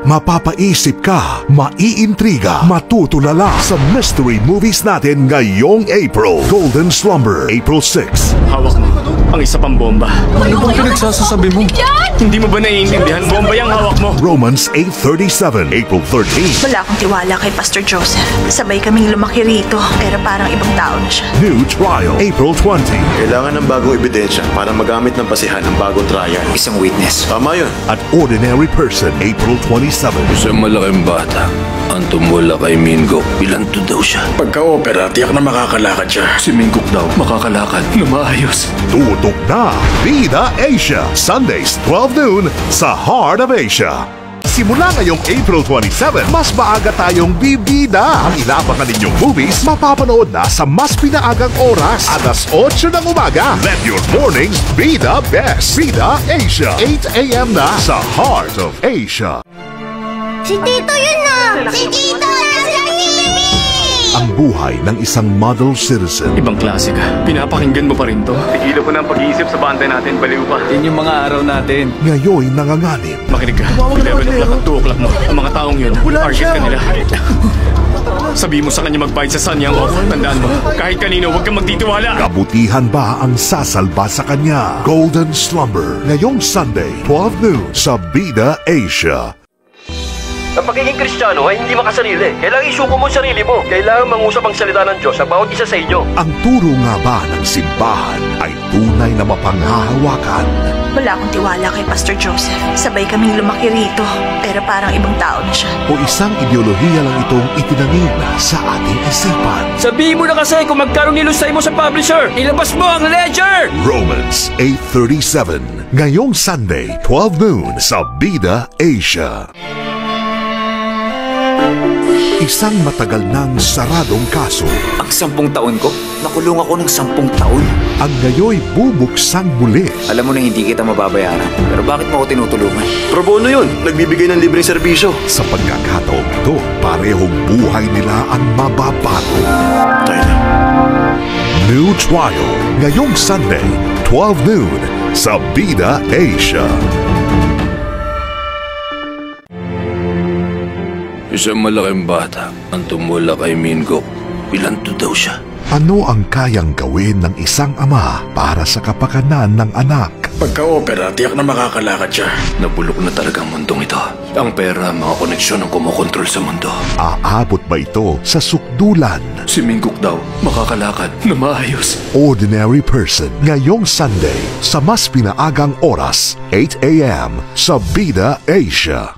Mapapaisip ka, maiintriga, matutulala sa mystery movies natin ngayong April. Golden Slumber, April 6. Hawak mo ang isa pang bomba. Ano bang pinagsasasabi mo? Hindi mo ba naiintindihan? Bomba yung hawak mo. Romans 8:37, April 13. Wala akong tiwala kay Pastor Joseph. Sabay kaming lumaki rito, pero parang ibang tao na siya. New Trial, April 20. Kailangan ng bagong ebidensya para magamit ng basihan ng bagong trial. Isang witness. Tama yun. At Ordinary Person, April 27. Isang malaking bata ang tumula kay Mingo. Pilanto daw siya. Pagka-opera, tiyak na makakalakad siya. Si Mingok daw makakalakad na maayos. Tutok na Bida Asia, Sundays 12 noon sa Heart of Asia. Simula ngayong April 27, mas maaga tayong bibida. Ang inaabangan ninyong movies, mapapanood na sa mas pinaagang oras, alas 8 ng umaga. Let your mornings be the best. Bida Asia, 8 a.m. na sa Heart of Asia. Si Tito yun na! Si Tito nasa TV! Ang buhay ng isang model citizen. Ibang klase ka. Pinapakinggan mo pa rin to. Tigilan ko na ang pag-iisip sa bantay natin. Baliw pa. Yan yung mga araw natin. Ngayoy nanganganib. Makinig ka. 11 o'clock at 2 o'clock mo. Ang mga taong yun, target ka nila. Sabi mo sa kanya magbayad sa sanyang off. Tandaan mo, kahit kanino, huwag kang magtitiwala. Kabutihan ba ang sasalba sa kanya? Golden Slumber, ngayong Sunday, 12 noon sa Bida Asia. Ang pagiging Kristiyano ay hindi makasarili. Kailangan isuko mo ang sarili mo. Kailangan mangusap ang salita ng Diyos sa bawat isa sa inyo. Ang turo nga ba ng simbahan ay tunay na mapanghahawakan? Wala akong tiwala kay Pastor Joseph. Sabay kaming lumaki rito, pero parang ibang tao na siya. O isang ideolohiya lang itong itinangin sa ating isipan? Sabihin mo na kasi kung magkano nilusay mo sa publisher. Ilabas mo ang ledger! Romans 8:37, ngayong Sunday, 12 noon sa Bida Asia. Isang matagal nang saradong kaso. Ang 10 taon ko, nakulong ako ng 10 taon. Ang ngayoy bubuksang muli. Alam mo na hindi kita mababayaran, pero bakit mo ako tinutulungan? Pro bono yun. Nagbibigay ng libreng serbisyo. Sa pagkakataong ito, parehong buhay nila ang mababago. Tayo na. New Trial, ngayong Sunday, 12 noon sa Bida Asia. Isang malaking bata ang tumula kay Mingo. Pilanto daw siya. Ano ang kayang gawin ng isang ama para sa kapakanan ng anak? Pagka-opera, tiyak na makakalakad siya. Nabulok na talaga ang mundong ito. Ang pera, mga koneksyon ang kumokontrol sa mundo. Aabot ba ito sa sukdulan? Si Mingok daw makakalakad na maayos. Ordinary Person, ngayong Sunday sa mas pinaagang oras, 8 a.m. sa Bida Asia.